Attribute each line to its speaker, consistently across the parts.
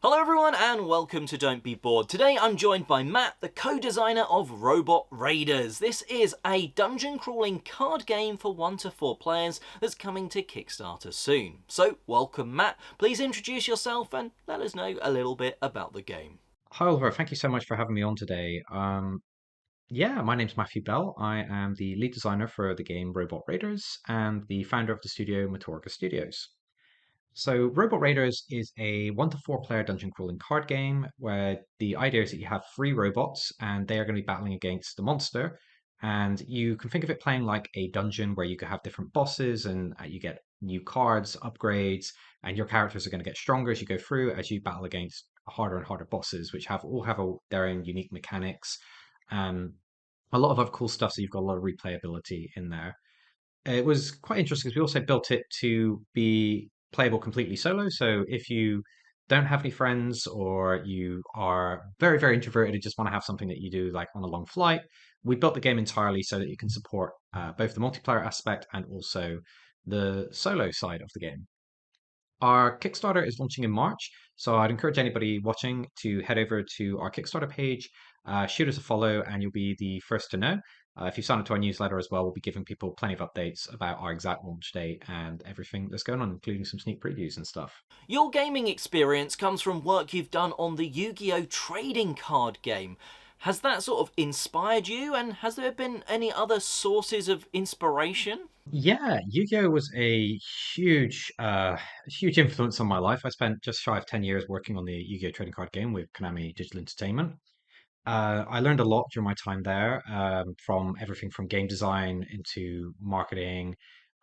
Speaker 1: Hello everyone and welcome to Don't Be Bored. Today I'm joined by Matt, the co-designer of Robot Raiders. This is a dungeon crawling card game for 1 to 4 players that's coming to Kickstarter soon. So welcome Matt, please introduce yourself and let us know a little bit about the game.
Speaker 2: Hi, Oliver. Thank you so much for having me on today. My name's Matthew Bell. I am the lead designer for the game Robot Raiders and the founder of the studio Matorga Studios. So, Robot Raiders is a 1 to 4 player dungeon crawling card game where the idea is that you have 3 robots and they are going to be battling against the monster. And you can think of it playing like a dungeon where you could have different bosses and you get new cards, upgrades, and your characters are going to get stronger as you go through as you battle against harder and harder bosses, which have their own unique mechanics. Um, a lot of other cool stuff, so you've got a lot of replayability in there. It was quite interesting because we also built it to be playable completely solo. So if you don't have any friends or you are very, very introverted and just want to have something that you do like on a long flight, we built the game entirely so that you can support both the multiplayer aspect and also the solo side of the game. Our Kickstarter is launching in March, so I'd encourage anybody watching to head over to our Kickstarter page, shoot us a follow, and you'll be the first to know. If you sign up to our newsletter as well, we'll be giving people plenty of updates about our exact launch date and everything that's going on, including some sneak previews and stuff.
Speaker 1: Your gaming experience comes from work you've done on the Yu-Gi-Oh! Trading card game. Has that sort of inspired you and has there been any other sources of inspiration?
Speaker 2: Yeah, Yu-Gi-Oh was a huge influence on my life. I spent just shy of 10 years working on the Yu-Gi-Oh trading card game with Konami Digital Entertainment. I learned a lot during my time there, from everything from game design into marketing,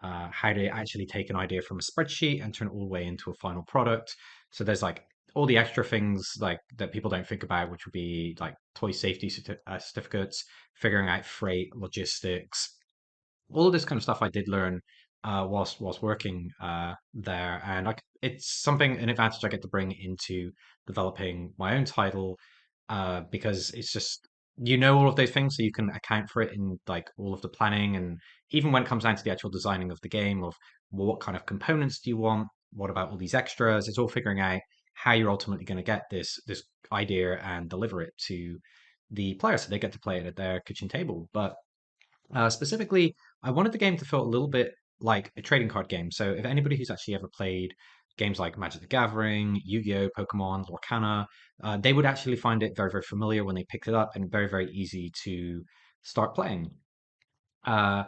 Speaker 2: how to actually take an idea from a spreadsheet and turn it all the way into a final product. So there's like all the extra things like that people don't think about, which would be like toy safety certificates, figuring out freight, logistics, all of this kind of stuff I did learn whilst working there, and it's something an advantage I get to bring into developing my own title because it's just all of those things, so you can account for it in like all of the planning, and even when it comes down to the actual designing of the game, of well, what kind of components do you want? What about all these extras? It's all figuring out how you're ultimately going to get this idea and deliver it to the player so they get to play it at their kitchen table. But specifically, I wanted the game to feel a little bit like a trading card game. So, if anybody who's actually ever played games like Magic the Gathering, Yu-Gi-Oh, Pokemon, Lorcana, they would actually find it very, very familiar when they picked it up and very, very easy to start playing. Uh,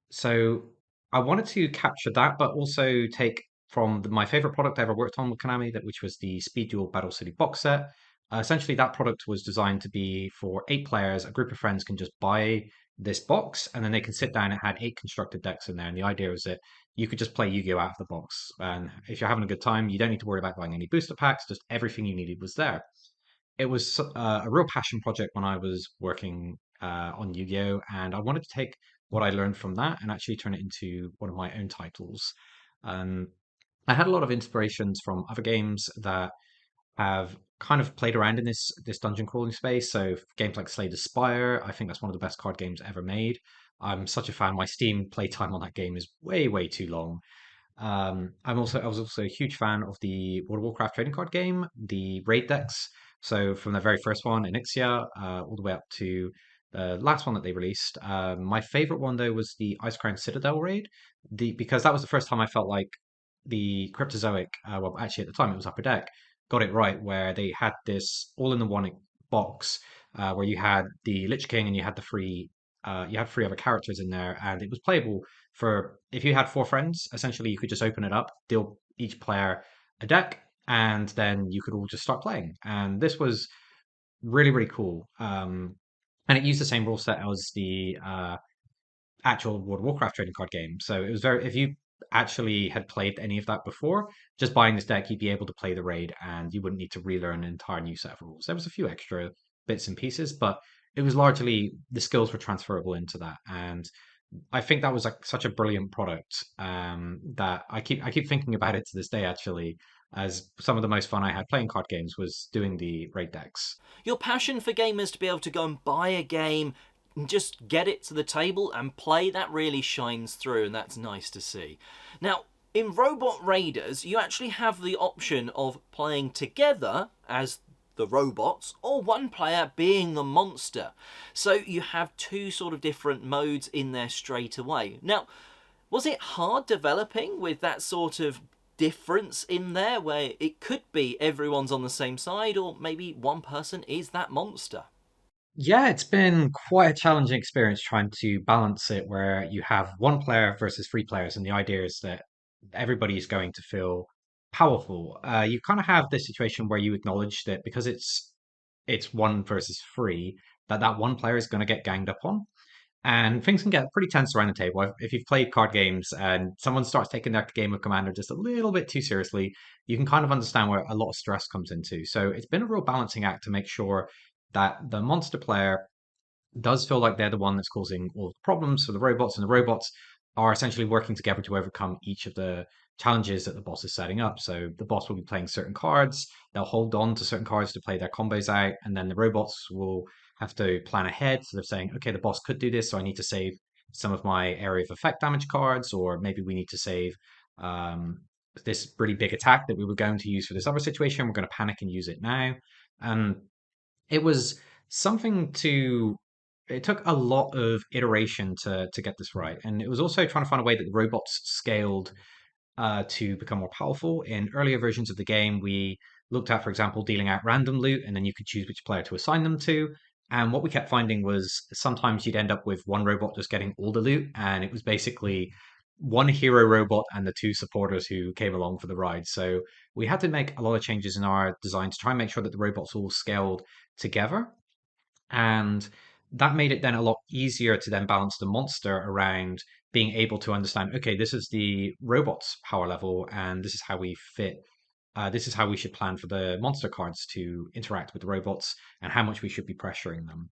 Speaker 2: so, I wanted to capture that, but also take from my favorite product I ever worked on with Konami, which was the Speed Duel Battle City box set. Essentially, that product was designed to be for 8 players. A group of friends can just buy this box, and then they can sit down. It had 8 constructed decks in there, and the idea was that you could just play Yu-Gi-Oh out of the box. And if you're having a good time, you don't need to worry about buying any booster packs. Just everything you needed was there. It was a real passion project when I was working on Yu-Gi-Oh, and I wanted to take what I learned from that and actually turn it into one of my own titles. Um, I had a lot of inspirations from other games that have kind of played around in this dungeon crawling space. So games like Slay the Spire, I think that's one of the best card games ever made. I'm such a fan. My Steam playtime on that game is way, way too long. I was also a huge fan of the World of Warcraft trading card game, the raid decks. So from the very first one, Onyxia, all the way up to the last one that they released. My favorite one though was the Ice Crown Citadel raid, because that was the first time I felt like the Cryptozoic, well, actually at the time it was Upper Deck, got it right, where they had this all in the one box, where you had the Lich King and you had 3 other characters in there, and it was playable for if you had 4 friends. Essentially, you could just open it up, deal each player a deck, and then you could all just start playing. And this was really, really cool. And it used the same rule set as the actual World of Warcraft trading card game. So it was very, if you actually had played any of that before, just buying this deck, you'd be able to play the raid and you wouldn't need to relearn an entire new set of rules. There was a few extra bits and pieces, but it was largely the skills were transferable into that. And I think that was like such a brilliant product, that I keep thinking about it to this day actually, as some of the most fun I had playing card games was doing the raid decks.
Speaker 1: Your passion for gamers to be able to go and buy a game and just get it to the table and play, that really shines through and that's nice to see. Now, In Robot Raiders, you actually have the option of playing together as the robots or one player being the monster. So you have two sort of different modes in there straight away. Now, was it hard developing with that sort of difference in there where it could be everyone's on the same side or maybe one person is that monster?
Speaker 2: Yeah, it's been quite a challenging experience trying to balance it where you have one player versus three players, and the idea is that everybody is going to feel powerful. You kind of have this situation where you acknowledge that because it's one versus three, that one player is going to get ganged up on. And things can get pretty tense around the table. If you've played card games and someone starts taking their game of Commander just a little bit too seriously, you can kind of understand where a lot of stress comes into. So it's been a real balancing act to make sure that the monster player does feel like they're the one that's causing all the problems for the robots, and the robots are essentially working together to overcome each of the challenges that the boss is setting up. So the boss will be playing certain cards, they'll hold on to certain cards to play their combos out, and then the robots will have to plan ahead. So they're saying, okay, the boss could do this, so I need to save some of my area of effect damage cards, or maybe we need to save um, this really big attack that we were going to use for this other situation. We're going to panic and use it now. And it was something to it took a lot of iteration to get this right, and it was also trying to find a way that the robots scaled to become more powerful. In earlier versions of the game, we looked at, for example, dealing out random loot, and then you could choose which player to assign them to. And what we kept finding was sometimes you'd end up with one robot just getting all the loot, and it was basically one hero robot and the two supporters who came along for the ride. So we had to make a lot of changes in our design to try and make sure that the robots all scaled together. And that made it then a lot easier to then balance the monster around being able to understand, okay, this is the robot's power level, and this is how we fit. This is how we should plan for the monster cards to interact with the robots and how much we should be pressuring them.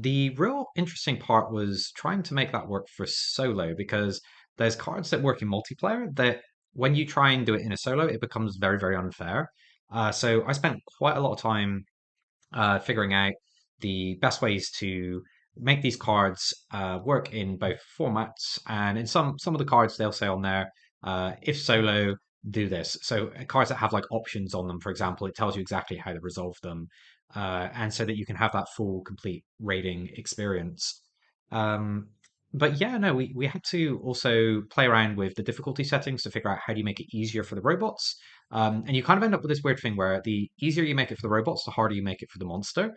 Speaker 2: The real interesting part was trying to make that work for solo because there's cards that work in multiplayer that when you try and do it in a solo, it becomes very, very unfair. So I spent quite a lot of time figuring out the best ways to make these cards work in both formats. And in some of the cards, they'll say on there, if solo, do this. So cards that have like options on them, for example, it tells you exactly how to resolve them, and so that you can have that full, complete rating experience. Um, but yeah, no, we had to also play around with the difficulty settings to figure out how do you make it easier for the robots. And you kind of end up with this weird thing where the easier you make it for the robots, the harder you make it for the monster.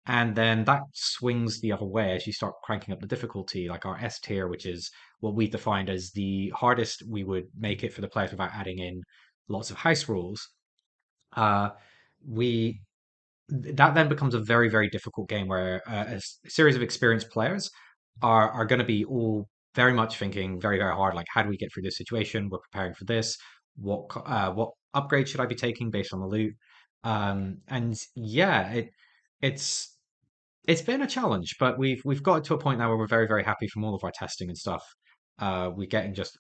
Speaker 2: And then that swings the other way as you start cranking up the difficulty, like our S tier, which is what we defined as the hardest we would make it for the players without adding in lots of house rules. Uh, we that then becomes a very, very difficult game where series of experienced players are going to be all very much thinking very, very hard, like how do we get through this situation? We're preparing for this. What upgrade should I be taking based on the loot? And yeah, it's it's been a challenge, but we've got to a point now where we're very, very happy from all of our testing and stuff. We're getting just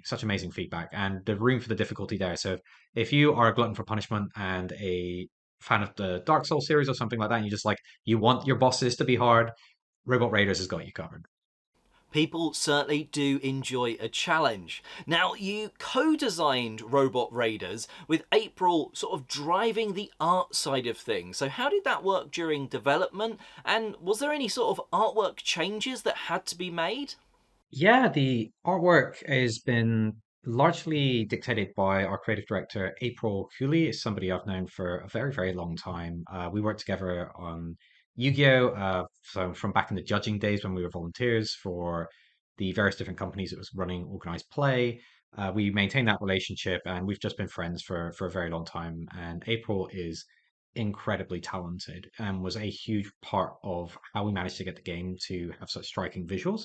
Speaker 2: such amazing feedback, and the room for the difficulty there. So if you are a glutton for punishment and a fan of the Dark Souls series or something like that, and you want your bosses to be hard, Robot Raiders has got you covered.
Speaker 1: People certainly do enjoy a challenge. Now, you co designed Robot Raiders with April sort of driving the art side of things. So, how did that work during development? And was there any sort of artwork changes that had to be made?
Speaker 2: Yeah, the artwork has been largely dictated by our creative director, April Cooley. Is somebody I've known for a very, very long time. We worked together on Yu-Gi-Oh! So from back in the judging days when we were volunteers for the various different companies that was running organized play. We maintained that relationship, and we've just been friends for a very long time. And April is incredibly talented and was a huge part of how we managed to get the game to have such striking visuals.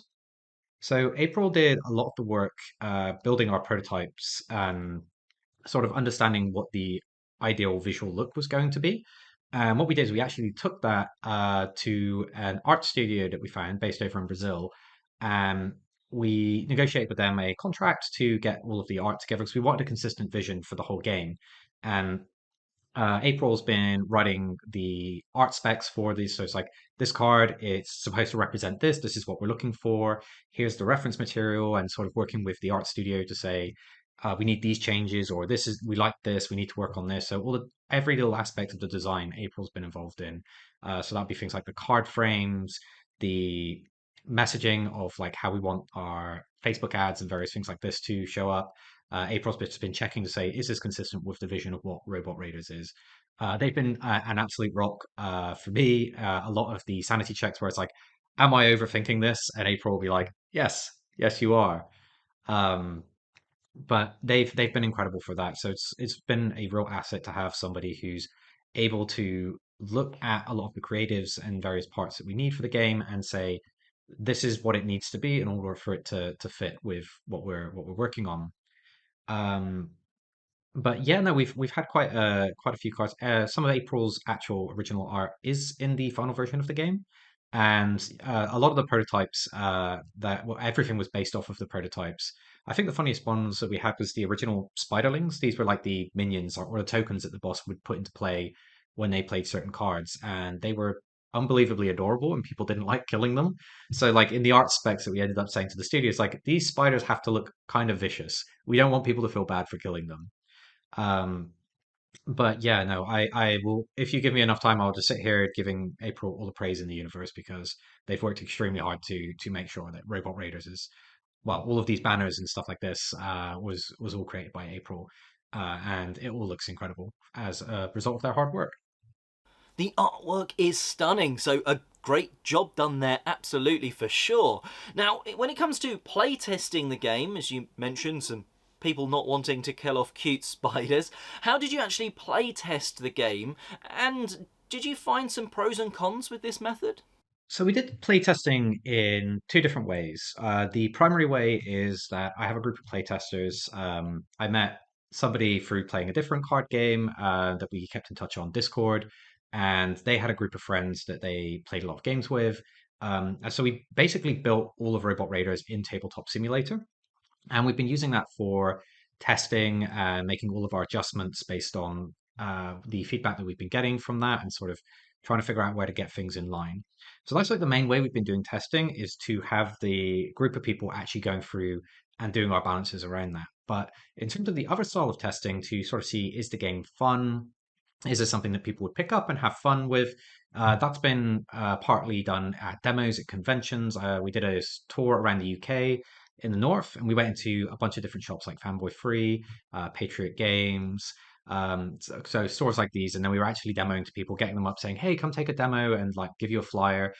Speaker 2: So April did a lot of the work building our prototypes and sort of understanding what the ideal visual look was going to be. And what we did is we actually took that to an art studio that we found based over in Brazil. And we negotiated with them a contract to get all of the art together because we wanted a consistent vision for the whole game. And April's been writing the art specs for these. So it's like this card, it's supposed to represent this. This is what we're looking for. Here's the reference material, and sort of working with the art studio to say, we need these changes, or this is we like this, we need to work on this. So every little aspect of the design, April's been involved in. So that'd be things like the card frames, the messaging of like how we want our Facebook ads and various things like this to show up. April's just been checking to say, is this consistent with the vision of what Robot Raiders is? They've been an absolute rock for me. A lot of the sanity checks where it's like, am I overthinking this? And April will be like, yes, yes, you are. Um, but they've been incredible for that. So it's been a real asset to have somebody who's able to look at a lot of the creatives and various parts that we need for the game and say, this is what it needs to be in order for it to fit with what we're working on. Um, but yeah, no, we've had quite a few cards. Some of April's actual original art is in the final version of the game, and a lot of the prototypes everything was based off of the prototypes. I think the funniest ones that we had was the original Spiderlings. These were like the minions or the tokens that the boss would put into play when they played certain cards, and they were unbelievably adorable, and people didn't like killing them. So, like in the art specs that we ended up saying to the studios, like these spiders have to look kind of vicious. We don't want people to feel bad for killing them. Um, but yeah, no, I will. If you give me enough time, I'll just sit here giving April all the praise in the universe because they've worked extremely hard to make sure that Robot Raiders is well, all of these banners and stuff like this was all created by April, and it all looks incredible as a result of their hard work.
Speaker 1: The artwork is stunning, so a great job done there, absolutely for sure. Now, when it comes to playtesting the game, as you mentioned, some people not wanting to kill off cute spiders, how did you actually playtest the game? And did you find some pros and cons with this method?
Speaker 2: So we did playtesting in two different ways. The primary way is that I have a group of playtesters. I met somebody through playing a different card game that we kept in touch on Discord, and they had a group of friends that they played a lot of games with. And so we basically built all of Robot Raiders in Tabletop Simulator. And we've been using that for testing and making all of our adjustments based on the feedback that we've been getting from that and sort of trying to figure out where to get things in line. So that's like the main way we've been doing testing is to have the group of people actually going through and doing our balances around that. But in terms of the other style of testing to sort of see is the game fun? Is this something that people would pick up and have fun with? That's been partly done at demos at conventions. We did a tour around the UK in the north, and we went into a bunch of different shops like Fanboy Free, Patriot Games, so stores like these. And then we were actually demoing to people, getting them up, saying, "Hey, come take a demo," and like give you a flyer,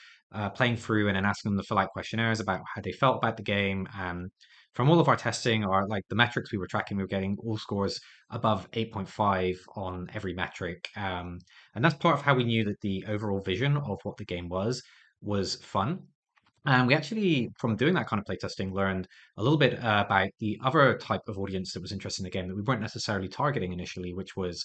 Speaker 2: playing through, and then asking them to fill out questionnaires about how they felt about the game. And from all of our testing, or like the metrics we were tracking, we were getting all scores above 8.5 on every metric. And that's part of how we knew that the overall vision of what the game was fun. And we actually, from doing that kind of playtesting, learned a little bit about the other type of audience that was interested in the game that we weren't necessarily targeting initially, which was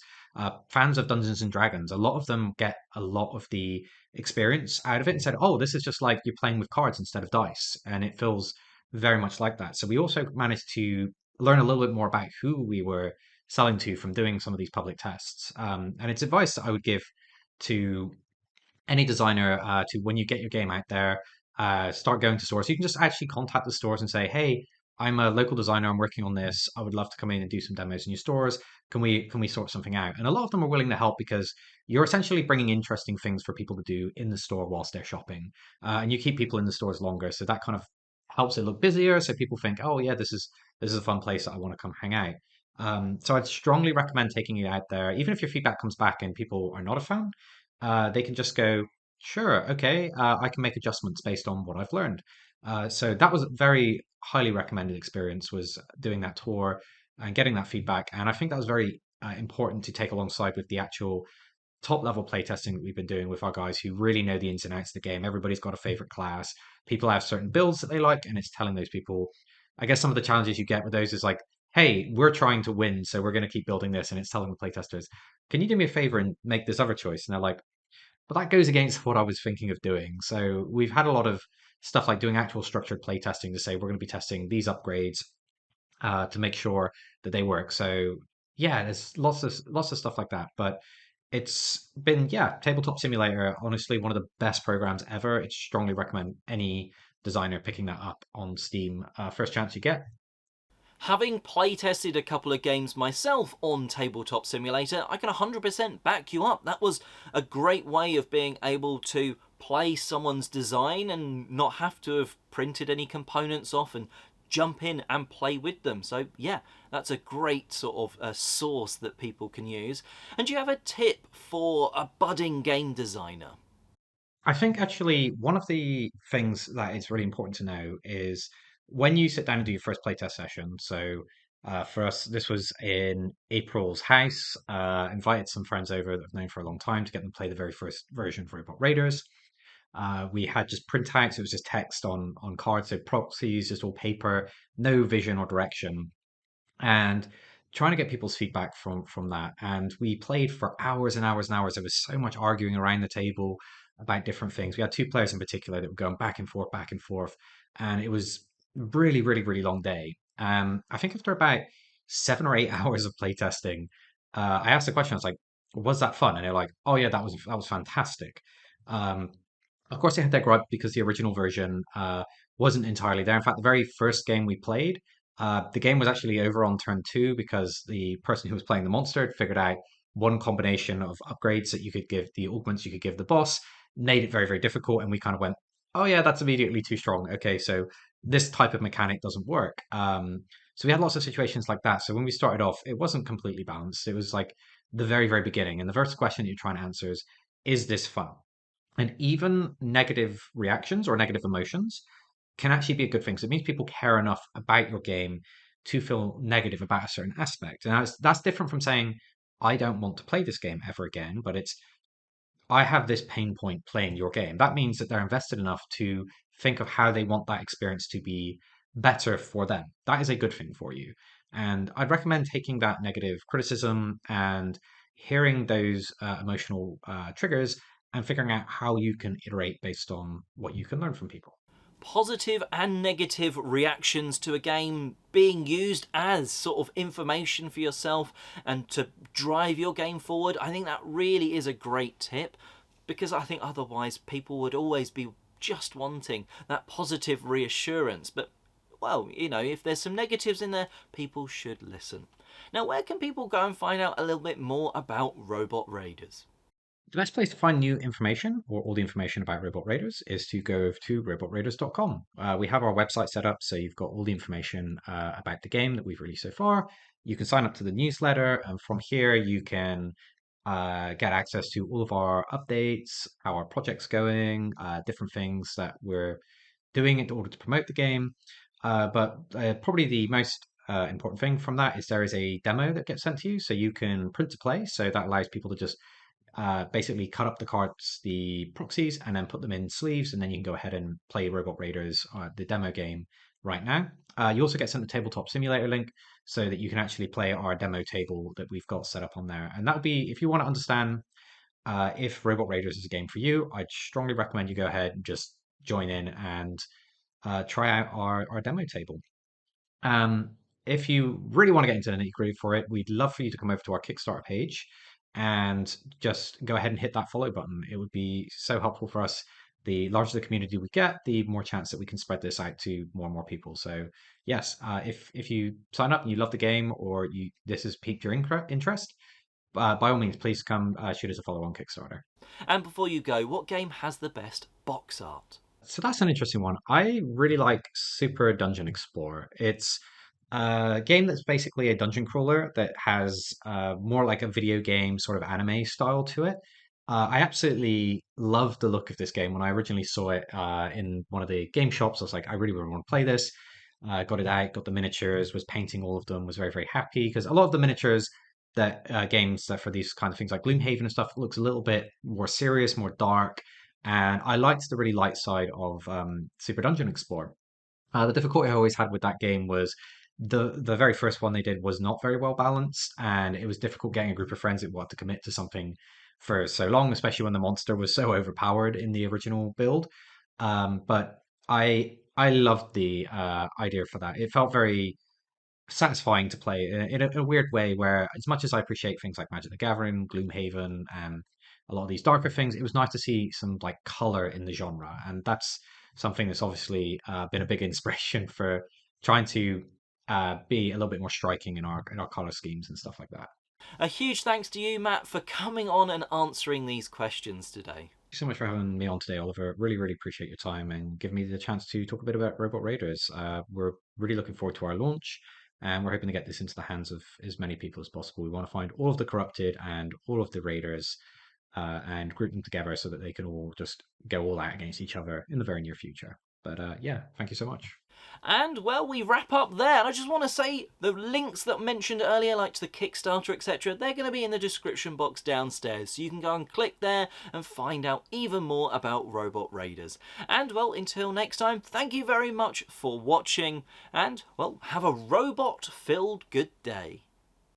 Speaker 2: fans of Dungeons and Dragons. A lot of them get a lot of the experience out of it and said, "Oh, this is just like you're playing with cards instead of dice," and it feels very much like that. So we also managed to learn a little bit more about who we were selling to from doing some of these public tests. And it's advice that I would give to any designer to when you get your game out there, start going to stores. You can just actually contact the stores and say, "Hey, I'm a local designer. I'm working on this. I would love to come in and do some demos in your stores. Can we sort something out?" And a lot of them are willing to help because you're essentially bringing interesting things for people to do in the store whilst they're shopping, and you keep people in the stores longer. So that kind of helps it look busier. So people think, "Oh yeah, this is a fun place that I want to come hang out." So I'd strongly recommend taking it out there, even if your feedback comes back and people are not a fan. They can just go, sure, okay, I can make adjustments based on what I've learned. So that was a very highly recommended experience was doing that tour and getting that feedback. And I think that was very important to take alongside with the actual top level playtesting that we've been doing with our guys who really know the ins and outs of the game. Everybody's got a favorite class. People have certain builds that they like, and it's telling those people. I guess some of the challenges you get with those is like, hey, we're trying to win, so we're going to keep building this, and it's telling the playtesters, can you do me a favor and make this other choice? And they're like, but that goes against what I was thinking of doing. So we've had a lot of stuff like doing actual structured play testing to say we're going to be testing these upgrades to make sure that they work. So yeah, there's lots of stuff like that. But it's been Tabletop Simulator, honestly one of the best programs ever. It's strongly recommend any designer picking that up on Steam first chance you get.
Speaker 1: Having playtested a couple of games myself on Tabletop Simulator, I can 100% back you up. That was a great way of being able to play someone's design and not have to have printed any components off and jump in and play with them. So yeah, that's a great sort of source that people can use. And do you have a tip for a budding game designer?
Speaker 2: I think actually one of the things that is really important to know is when you sit down and do your first playtest session. So for us, this was in April's house. Invited some friends over that I've known for a long time to get them to play the very first version of Robot Raiders. We had just printouts. It was just text on cards, so proxies, just all paper, no vision or direction, and trying to get people's feedback from that. And we played for hours and hours and hours. There was so much arguing around the table about different things. We had two players in particular that were going back and forth, and it was really, really, really long day. I think after about 7 or 8 hours of playtesting, I asked the question. I was like, "Was that fun?" And they're like, "Oh yeah, that was fantastic." Um, of course, they had their gripe because the original version wasn't entirely there. In fact, the very first game we played, the game was actually over on turn two because the person who was playing the monster had figured out one combination of upgrades that you could give, the augments you could give the boss, made it very, very difficult. And we kind of went, oh, yeah, that's immediately too strong. Okay, so this type of mechanic doesn't work. So we had lots of situations like that. So when we started off, it wasn't completely balanced. It was like the very, very beginning. And the first question you're trying to answer is this fun? And even negative reactions or negative emotions can actually be a good thing. So it means people care enough about your game to feel negative about a certain aspect. And that's different from saying, I don't want to play this game ever again, but it's, I have this pain point playing your game. That means that they're invested enough to think of how they want that experience to be better for them. That is a good thing for you. And I'd recommend taking that negative criticism and hearing those emotional triggers and figuring out how you can iterate based on what you can learn from people.
Speaker 1: Positive and negative reactions to a game being used as sort of information for yourself and to drive your game forward, I think that really is a great tip, because I think otherwise people would always be just wanting that positive reassurance. But, well, if there's some negatives in there, people should listen. Now, where can people go and find out a little bit more about Robot Raiders?
Speaker 2: The best place to find new information or all the information about Robot Raiders is to go over to robotraiders.com. We have our website set up so you've got all the information about the game that we've released so far. You can sign up to the newsletter, and from here you can get access to all of our updates, how our project's going, different things that we're doing in order to promote the game. But probably the most important thing from that is there is a demo that gets sent to you, so you can print to play. So that allows people to just basically cut up the cards, the proxies, and then put them in sleeves, and then you can go ahead and play Robot Raiders, the demo game, right now. You also get sent the tabletop simulator link so that you can actually play our demo table that we've got set up on there. And that would be, if you want to understand if Robot Raiders is a game for you, I'd strongly recommend you go ahead and just join in and try out our demo table. Um, if you really want to get into the nitty gritty for it, we'd love for you to come over to our Kickstarter page and just go ahead and hit that follow button. It would be so helpful for us. The larger the community we get, the more chance that we can spread this out to more and more people. So yes, if you sign up and you love the game or you this has piqued your interest, by all means, please come shoot us a follow on Kickstarter.
Speaker 1: And before you go, what game has the best box art?
Speaker 2: So that's an interesting one. I really like Super Dungeon Explorer. It's a game that's basically a dungeon crawler that has more like a video game sort of anime style to it. I absolutely love the look of this game. When I originally saw it in one of the game shops, I was like, I really, really want to play this. Got it out, got the miniatures, was painting all of them, was very, very happy because a lot of the miniatures that games that for these kind of things like Gloomhaven and stuff looks a little bit more serious, more dark, and I liked the really light side of Super Dungeon Explorer. The difficulty I always had with that game was the very first one they did was not very well balanced, and it was difficult getting a group of friends that wanted to commit to something for so long, especially when the monster was so overpowered in the original build. But I loved the idea for that. It felt very satisfying to play in a weird way where as much as I appreciate things like Magic the Gathering, Gloomhaven, and a lot of these darker things, it was nice to see some like color in the genre. And that's something that's obviously been a big inspiration for trying to be a little bit more striking in our color schemes and stuff like that.
Speaker 1: A huge thanks to you, Matt, for coming on and answering these questions today.
Speaker 2: Thank you so much for having me on today, Oliver. Really, really appreciate your time and giving me the chance to talk a bit about Robot Raiders. We're really looking forward to our launch, and we're hoping to get this into the hands of as many people as possible. We want to find all of the corrupted and all of the raiders and group them together so that they can all just go all out against each other in the very near future. But yeah, thank you so much.
Speaker 1: And, well, we wrap up there. And I just want to say the links that I mentioned earlier, like to the Kickstarter, etc., they're going to be in the description box downstairs. So you can go and click there and find out even more about Robot Raiders. And, well, until next time, thank you very much for watching. And, well, have a robot-filled good day.